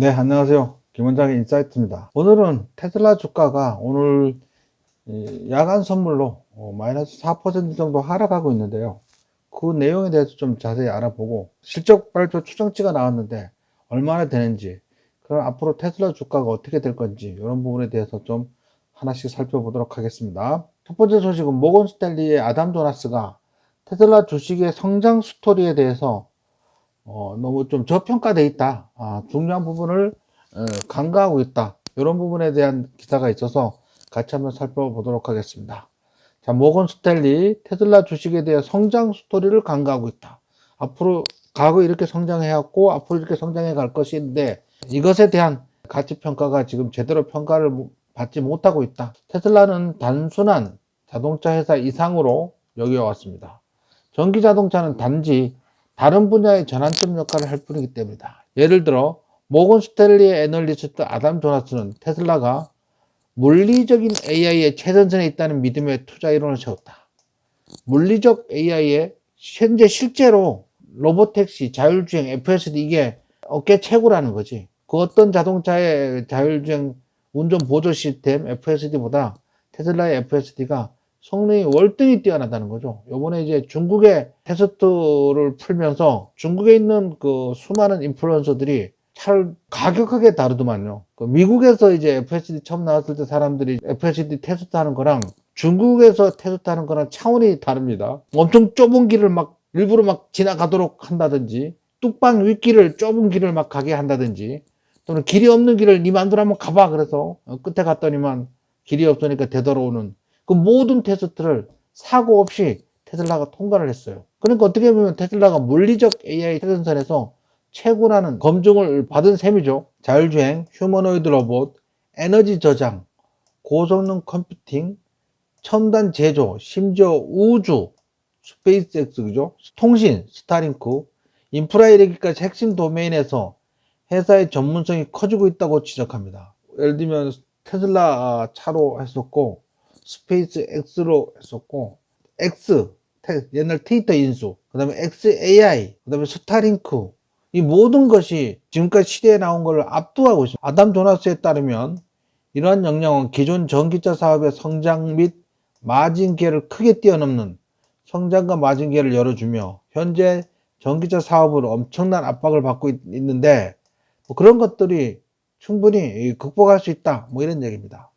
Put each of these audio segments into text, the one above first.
네, 안녕하세요. 김원장의 인사이트입니다. 오늘은 테슬라 주가가 오늘 야간 선물로 마이너스 4% 정도 하락하고 있는데요. 그 내용에 대해서 좀 자세히 알아보고 실적 발표 추정치가 나왔는데 얼마나 되는지, 그럼 앞으로 테슬라 주가가 어떻게 될 건지 이런 부분에 대해서 좀 하나씩 살펴보도록 하겠습니다. 첫 번째 소식은 모건 스탠리의 아담 조나스가 테슬라 주식의 성장 스토리에 대해서 너무 좀 저평가돼 있다. 중요한 부분을 간과하고 있다. 이런 부분에 대한 기사가 있어서 같이 한번 살펴보도록 하겠습니다. 자, 모건 스탠리, 테슬라 주식에 대해 성장 스토리를 간과하고 있다. 앞으로 과거 이렇게 성장해왔고 앞으로 이렇게 성장해 갈 것인데 이것에 대한 가치 평가가 지금 제대로 평가를 받지 못하고 있다. 테슬라는 단순한 자동차 회사 이상으로 여겨왔습니다. 전기 자동차는 단지 다른 분야의 전환점 역할을 할 뿐이기 때문이다. 예를 들어 모건 스탠리의 애널리스트 아담 조나스는 테슬라가 물리적인 AI의 최전선에 있다는 믿음의 투자 이론을 세웠다. 물리적 AI의 현재 실제로 로보택시, 자율주행, FSD 이게 업계 최고라는 거지. 그 어떤 자동차의 자율주행 운전 보조 시스템 FSD보다 테슬라의 FSD가 성능이 월등히 뛰어나다는 거죠. 요번에 이제 중국의 테스트를 풀면서 중국에 있는 그 수많은 인플루언서들이 차를 가격하게 다르더만요. 그 미국에서 이제 FSD 처음 나왔을 때 사람들이 FSD 테스트하는 거랑 중국에서 테스트하는 거랑 차원이 다릅니다. 엄청 좁은 길을 막 일부러 막 지나가도록 한다든지 뚝방 윗길을 좁은 길을 막 가게 한다든지 또는 길이 없는 길을 네 맘대로 한번 가봐 그래서 끝에 갔더니만 길이 없으니까 되돌아오는 그 모든 테스트를 사고 없이 테슬라가 통과를 했어요. 그러니까 어떻게 보면 테슬라가 물리적 AI 최전선에서 최고라는 검증을 받은 셈이죠. 자율주행, 휴머노이드 로봇, 에너지 저장, 고성능 컴퓨팅, 첨단 제조, 심지어 우주, 스페이스X, 그죠? 통신, 스타링크, 인프라 이르기까지 핵심 도메인에서 회사의 전문성이 커지고 있다고 지적합니다. 예를 들면 테슬라 차로 했었고 스페이스X로 했었고 X, 옛날 트위터 인수, 그 다음에 XAI, 그 다음에 스타링크 이 모든 것이 지금까지 시대에 나온 것을 압도하고 있습니다. 아담 조나스에 따르면 이러한 역량은 기존 전기차 사업의 성장 및 마진 갭을 크게 뛰어넘는 성장과 마진 갭을 열어주며 현재 전기차 사업으로 엄청난 압박을 받고 있는데 뭐 그런 것들이 충분히 극복할 수 있다 뭐 이런 얘기입니다.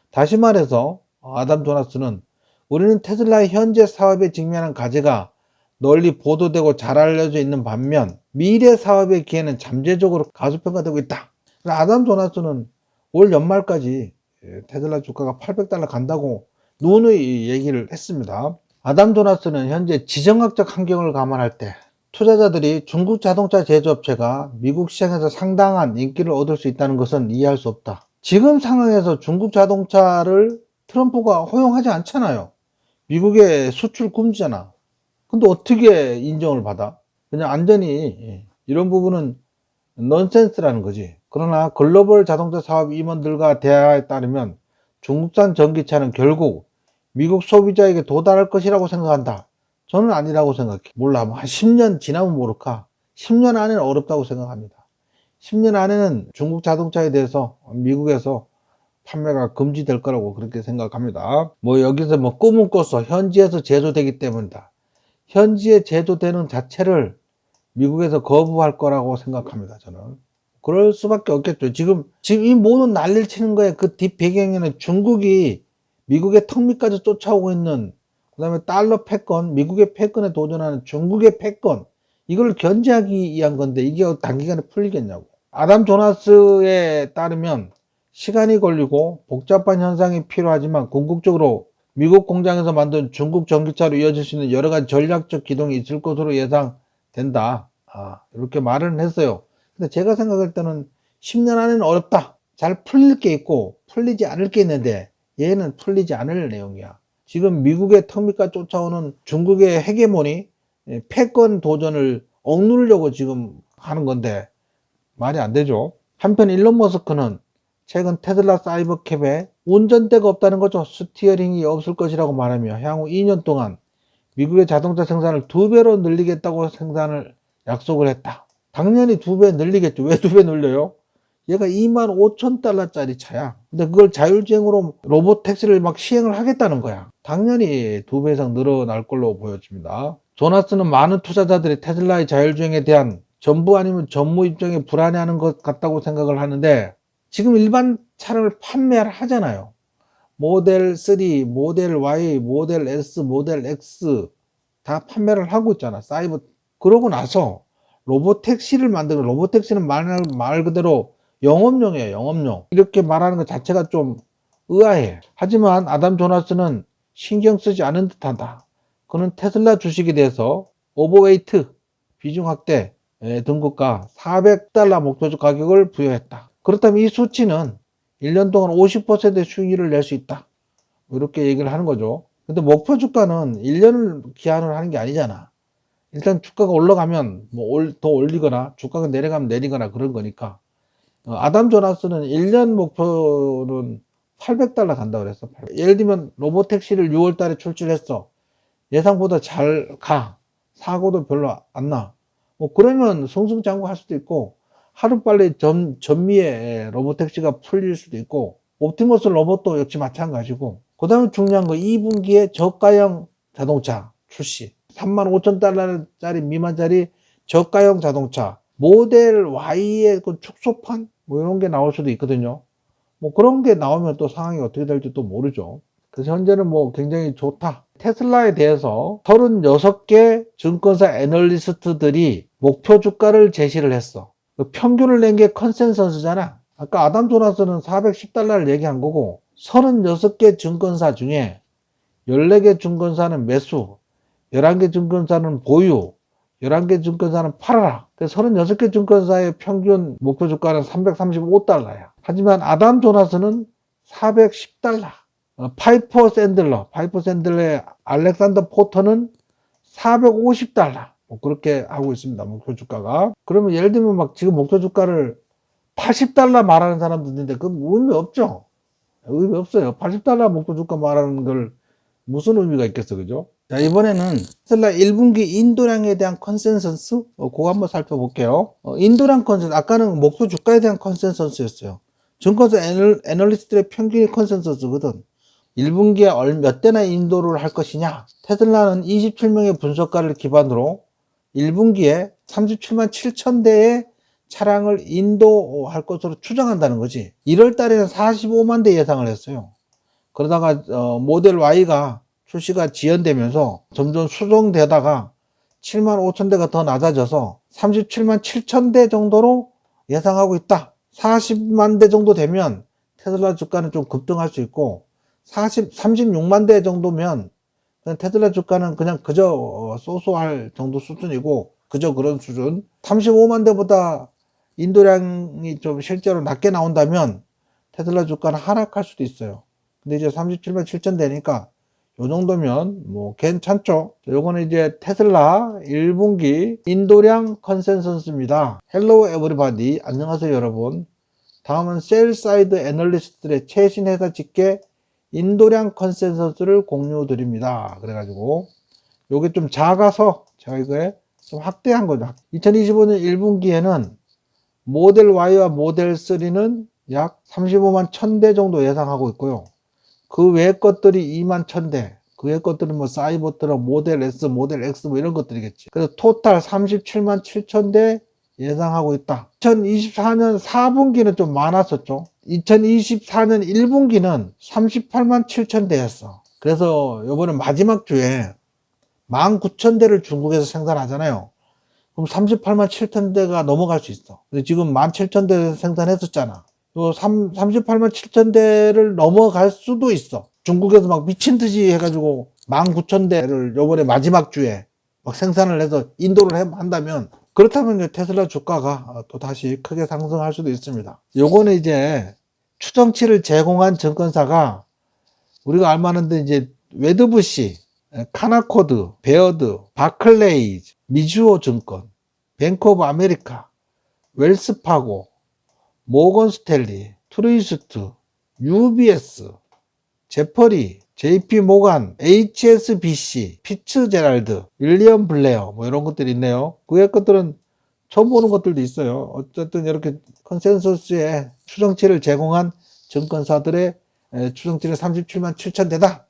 다시 말해서 아담 조나스는 우리는 테슬라의 현재 사업에 직면한 과제가 널리 보도되고 잘 알려져 있는 반면 미래 사업의 기회는 잠재적으로 가소평가되고 있다. 아담 조나스는 올 연말까지 테슬라 주가가 $800 간다고 누누이 얘기를 했습니다. 아담 조나스는 현재 지정학적 환경을 감안할 때 투자자들이 중국 자동차 제조업체가 미국 시장에서 상당한 인기를 얻을 수 있다는 것은 이해할 수 없다. 지금 상황에서 중국 자동차를 트럼프가 허용하지 않잖아요. 미국의 수출 금지잖아. 근데 어떻게 인정을 받아? 그냥 안전히 이런 부분은 넌센스라는 거지. 그러나 글로벌 자동차 사업 임원들과 대화에 따르면 중국산 전기차는 결국 미국 소비자에게 도달할 것이라고 생각한다. 저는 아니라고 생각해. 몰라. 한 10년 지나면 모를까. 10년 안에는 어렵다고 생각합니다. 10년 안에는 중국 자동차에 대해서 미국에서 판매가 금지될 거라고 그렇게 생각합니다. 뭐 여기서 뭐 꿈은 꿔서 현지에서 제조되기 때문이다. 현지에 제조되는 자체를 미국에서 거부할 거라고 생각합니다. 저는 그럴 수밖에 없겠죠. 지금 이 모든 난리를 치는 거에 그 뒷배경에는 중국이 미국의 턱밑까지 쫓아오고 있는, 그 다음에 달러 패권, 미국의 패권에 도전하는 중국의 패권, 이걸 견제하기 위한 건데 이게 단기간에 풀리겠냐고. 아담 조나스에 따르면 시간이 걸리고 복잡한 현상이 필요하지만 궁극적으로 미국 공장에서 만든 중국 전기차로 이어질 수 있는 여러 가지 전략적 기동이 있을 것으로 예상된다. 이렇게 말은 했어요. 근데 제가 생각할 때는 10년 안에는 어렵다. 잘 풀릴 게 있고 풀리지 않을 게 있는데 얘는 풀리지 않을 내용이야. 지금 미국의 턱밑까지 쫓아오는 중국의 헤게모니, 패권 도전을 억누르려고 지금 하는 건데 말이 안 되죠. 한편 일론 머스크는 최근 테슬라 사이버캡에 운전대가 없다는 거죠. 스티어링이 없을 것이라고 말하며 향후 2년 동안 미국의 자동차 생산을 2배로 늘리겠다고 생산을 약속을 했다. 당연히 2배 늘리겠죠. 왜 2배 늘려요? 얘가 25,000달러짜리 차야. 근데 그걸 자율주행으로 로봇 택시를 막 시행을 하겠다는 거야. 당연히 2배 이상 늘어날 걸로 보여집니다. 조나스는 많은 투자자들이 테슬라의 자율주행에 대한 전부 아니면 전무 입장에 불안해하는 것 같다고 생각을 하는데, 지금 일반 차를 판매를 하잖아요. 모델 3, 모델 Y, 모델 S, 모델 X 다 판매를 하고 있잖아. 사이버. 그러고 나서 로봇택시를 만들고, 로봇택시는 말 그대로 영업용이에요. 영업용. 이렇게 말하는 것 자체가 좀 의아해. 하지만 아담 조나스는 신경 쓰지 않은 듯하다. 그는 테슬라 주식에 대해서 오버웨이트, 비중 확대, 등급가 $400 목표주 가격을 부여했다. 그렇다면 이 수치는 1년 동안 50%의 수익률을 낼 수 있다. 이렇게 얘기를 하는 거죠. 근데 목표 주가는 1년을 기한으로 하는 게 아니잖아. 일단 주가가 올라가면 뭐 더 올리거나 주가가 내려가면 내리거나 그런 거니까. 아담 조나스는 1년 목표는 $800 간다 그랬어. 예를 들면 로봇택시를 6월 달에 출시를 했어. 예상보다 잘 가. 사고도 별로 안 나. 뭐 그러면 승승장구 할 수도 있고, 하루빨리 전미에 로봇택시가 풀릴 수도 있고, 옵티머스 로봇도 역시 마찬가지고. 그 다음에 중요한 거 2분기에 저가형 자동차 출시. 35,000달러짜리 미만짜리 저가형 자동차. 모델 Y의 그 축소판? 뭐 이런 게 나올 수도 있거든요. 뭐 그런 게 나오면 또 상황이 어떻게 될지 또 모르죠. 그래서 현재는 뭐 굉장히 좋다. 테슬라에 대해서 36개 증권사 애널리스트들이 목표 주가를 제시를 했어. 그 평균을 낸 게 컨센서스잖아. 아까 아담 조나스는 $410를 얘기한 거고, 36개 증권사 중에 14개 증권사는 매수, 11개 증권사는 보유, 11개 증권사는 팔아라. 그래서 36개 증권사의 평균 목표 주가는 $335야. 하지만 아담 조나스는 $410. 파이퍼 샌들러의 알렉산더 포터는 $450. 뭐 그렇게 하고 있습니다. 목표 주가가. 그러면 예를 들면 막 지금 목표 주가를 $80 말하는 사람도 있는데 그건 의미 없죠. 의미 없어요. $80 목표 주가 말하는 걸 무슨 의미가 있겠어, 그죠? 자, 이번에는 테슬라 1분기 인도량에 대한 컨센서스, 그거 한번 살펴볼게요. 인도량 컨센서스, 아까는 목표 주가에 대한 컨센서스였어요. 증권사 애널리스트들의 평균 컨센서스거든. 1분기에 몇 대나 인도를 할 것이냐. 테슬라는 27명의 분석가를 기반으로 1분기에 37만 7천 대의 차량을 인도할 것으로 추정한다는 거지. 1월 달에는 45만 대 예상을 했어요. 그러다가 모델 Y가 출시가 지연되면서 점점 수정되다가 7만 5천 대가 더 낮아져서 37만 7천 대 정도로 예상하고 있다. 40만 대 정도 되면 테슬라 주가는 좀 급등할 수 있고, 36만 대 정도면 테슬라 주가는 그냥 그저 소소할 정도 수준이고, 그저 그런 수준. 35만 대보다 인도량이 좀 실제로 낮게 나온다면 테슬라 주가는 하락할 수도 있어요. 근데 이제 37만 7천 대니까 요 정도면 뭐 괜찮죠. 요거는 이제 테슬라 1분기 인도량 컨센서스입니다. 헬로 에브리바디, 안녕하세요 여러분. 다음은 셀사이드 애널리스트들의 최신 회사 집계 인도량 컨센서스를 공유 드립니다. 그래가지고 요게 좀 작아서 제가 이거에 좀 확대한 거죠. 2025년 1분기에는 모델 Y와 모델 3는 약 35만 1000대 정도 예상하고 있고요. 그 외의 것들이 2만 1000대, 그 외의 것들은 뭐 사이버트럭, 모델 S, 모델 X 뭐 이런 것들이겠지. 그래서 토탈 37만 7천대 예상하고 있다. 2024년 4분기는 좀 많았었죠. 2024년 1분기는 38만 7천대였어. 그래서 요번에 마지막 주에 19,000대를 중국에서 생산하잖아요. 그럼 38만 7천대가 넘어갈 수 있어. 근데 지금 17,000대 생산했었잖아. 또 38만 7천대를 넘어갈 수도 있어. 중국에서 막 미친 듯이 해가지고 19,000대를 요번에 마지막 주에 막 생산을 해서 인도를 한다면, 그렇다면 테슬라 주가가 또 다시 크게 상승할 수도 있습니다. 요거는 이제 추정치를 제공한 증권사가 우리가 알만한데 이제 웨드부시, 카나코드, 베어드, 바클레이즈, 미주호 증권, 뱅크 오브 아메리카, 웰스파고, 모건 스탠리, 트루이스트, UBS, 제퍼리, JP 모간, HSBC, 피츠제랄드, 윌리엄 블레어 뭐 이런 것들이 있네요. 그 외 것들은 처음 보는 것들도 있어요. 어쨌든 이렇게 컨센서스의 추정치를 제공한 증권사들의 추정치는 37만 7천 대다.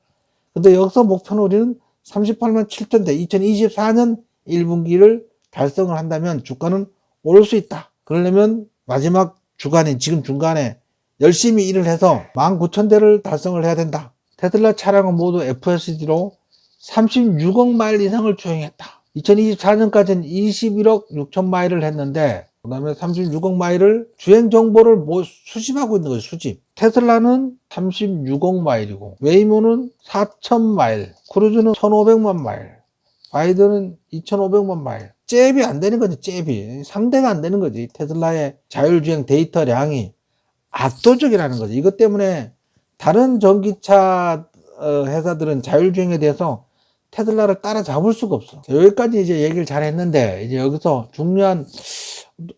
근데 여기서 목표는 우리는 38만 7천 대, 2024년 1분기를 달성을 한다면 주가는 오를 수 있다. 그러려면 마지막 주간인 지금 중간에 열심히 일을 해서 19,000대를 달성을 해야 된다. 테슬라 차량은 모두 FSD로 36억 마일 이상을 주행했다. 2024년까지는 21억 6천 마일을 했는데 그 다음에 36억 마일을 주행 정보를 수집하고 있는 거예요. 수집. 테슬라는 36억 마일이고 웨이모는 4천 마일, 크루즈는 1,500만 마일, 바이든은 2,500만 마일. 잽이 안 되는 거지. 잽이 상대가 안 되는 거지. 테슬라의 자율주행 데이터량이 압도적이라는 거지. 이것 때문에 다른 전기차 회사들은 자율주행에 대해서 테슬라를 따라잡을 수가 없어. 여기까지 이제 얘기를 잘 했는데 이제 여기서 중요한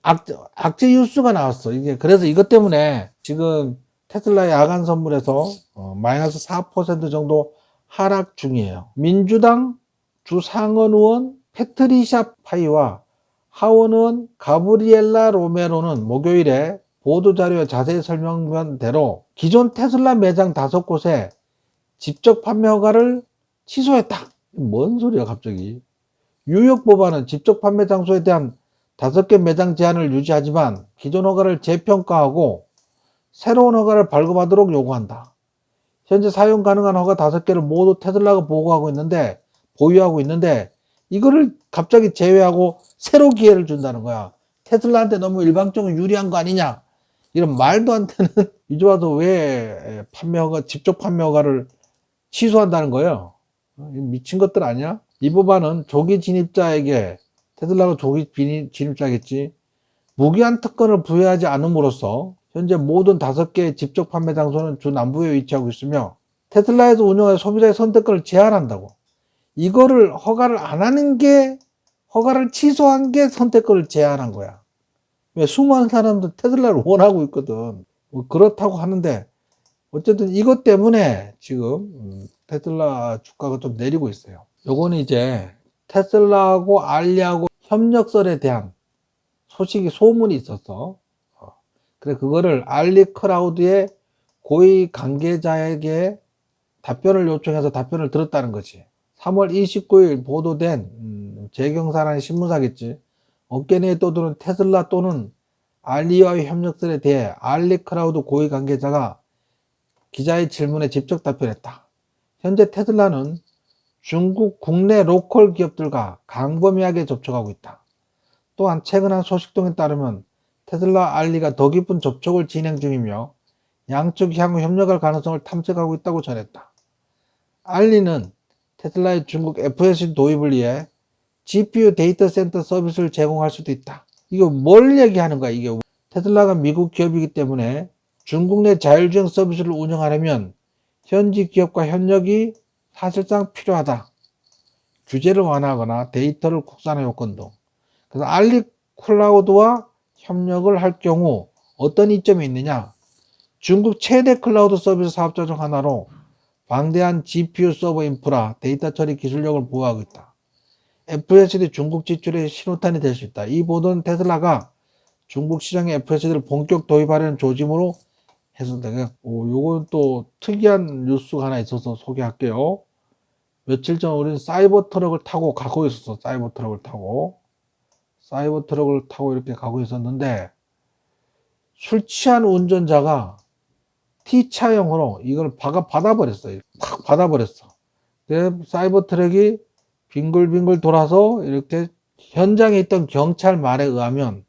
악재 뉴스가 나왔어. 이게 그래서 이것 때문에 지금 테슬라의 야간 선물에서 마이너스 4% 정도 하락 중이에요. 민주당 주 상원 의원 패트리샤 파이와 하원 의원 가브리엘라 로메로는 목요일에 보도자료에 자세히 설명한 대로 기존 테슬라 매장 5곳에 직접 판매 허가를 취소했다. 뭔 소리야 갑자기. 뉴욕 법안은 직접 판매 장소에 대한 5개 매장 제한을 유지하지만 기존 허가를 재평가하고 새로운 허가를 발급하도록 요구한다. 현재 사용 가능한 허가 5개를 모두 테슬라가 보유하고 있는데 이거를 갑자기 제외하고 새로 기회를 준다는 거야. 테슬라한테 너무 일방적으로 유리한 거 아니냐. 이런 말도 안 되는 이제 와서 왜 직접 판매 허가를 취소한다는 거예요. 미친 것들 아니야? 이 법안은 조기 진입자에게 테슬라가 조기 진입자겠지. 무기한 특권을 부여하지 않음으로써 현재 모든 5개의 직접 판매 장소는 주 남부에 위치하고 있으며 테슬라에서 운영하는 소비자의 선택권을 제한한다고. 이거를 허가를 안 하는 게 허가를 취소한 게 선택권을 제한한 거야. 왜 수많은 사람들 테슬라를 원하고 있거든. 뭐 그렇다고 하는데 어쨌든 이것 때문에 지금 테슬라 주가가 좀 내리고 있어요. 요거는 이제 테슬라하고 알리하고 협력설에 대한 소문이 있었어. 그래 그거를 알리 클라우드의 고위 관계자에게 답변을 요청해서 답변을 들었다는 거지. 3월 29일 보도된 재경사라는 신문사겠지. 어깨 내에 떠도는 테슬라 또는 알리와의 협력설에 대해 알리 클라우드 고위 관계자가 기자의 질문에 직접 답변했다. 현재 테슬라는 중국 국내 로컬 기업들과 광범위하게 접촉하고 있다. 또한 최근 한 소식 등에 따르면 테슬라 알리가 더 깊은 접촉을 진행 중이며 양측이 향후 협력할 가능성을 탐색하고 있다고 전했다. 알리는 테슬라의 중국 FSD 도입을 위해 GPU 데이터 센터 서비스를 제공할 수도 있다. 이거 뭘 얘기하는 거야 이게. 테슬라가 미국 기업이기 때문에 중국 내 자율주행 서비스를 운영하려면 현지 기업과 협력이 사실상 필요하다. 규제를 완화하거나 데이터를 국산화 요건 등. 그래서 알리 클라우드와 협력을 할 경우 어떤 이점이 있느냐. 중국 최대 클라우드 서비스 사업자 중 하나로 방대한 GPU 서버 인프라, 데이터 처리 기술력을 보유하고 있다. FSD 중국 지출의 신호탄이 될 수 있다. 이 보도는 테슬라가 중국 시장에 FSD를 본격 도입하려는 조짐으로 해석되고요. 요건 또 특이한 뉴스가 하나 있어서 소개할게요. 며칠 전 우리는 사이버 트럭을 타고 가고 있었어. 사이버 트럭을 타고 이렇게 가고 있었는데 술 취한 운전자가 T차형으로 이걸 받아버렸어요. 팍 받아버렸어. 사이버 트럭이 빙글빙글 돌아서 이렇게 현장에 있던 경찰 말에 의하면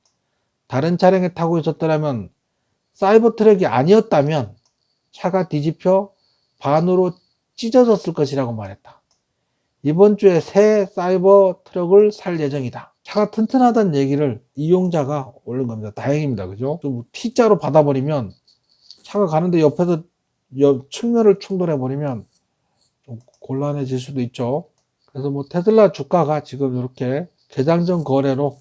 다른 차량에 타고 있었더라면 사이버 트럭이 아니었다면 차가 뒤집혀 반으로 찢어졌을 것이라고 말했다. 이번 주에 새 사이버 트럭을 살 예정이다. 차가 튼튼하다는 얘기를 이용자가 올린 겁니다. 다행입니다. 그죠? 좀 T자로 받아버리면 차가 가는데 옆에서 측면을 충돌해버리면 좀 곤란해질 수도 있죠. 그래서 뭐 테슬라 주가가 지금 이렇게 개장 전 거래로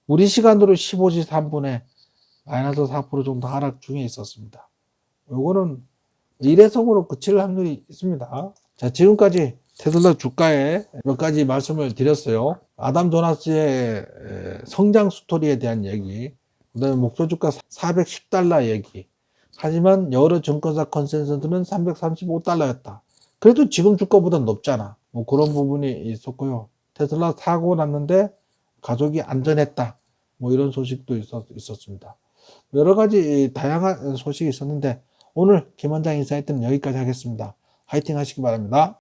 우리 시간으로 15시 3분에 마이너스 4% 정도 하락 중에 있었습니다. 요거는 일회성으로 그칠 확률이 있습니다. 자, 지금까지 테슬라 주가에 몇 가지 말씀을 드렸어요. 아담 조나스의 성장 스토리에 대한 얘기, 그다음에 목표 주가 410달러 얘기. 하지만 여러 증권사 컨센서스는 335달러였다. 그래도 지금 주가보다 높잖아. 뭐 그런 부분이 있었고요. 테슬라 사고 났는데 가족이 안전했다. 뭐 이런 소식도 있었습니다. 여러 가지 다양한 소식이 있었는데 오늘 김 원장 인사이트는 여기까지 하겠습니다. 화이팅 하시기 바랍니다.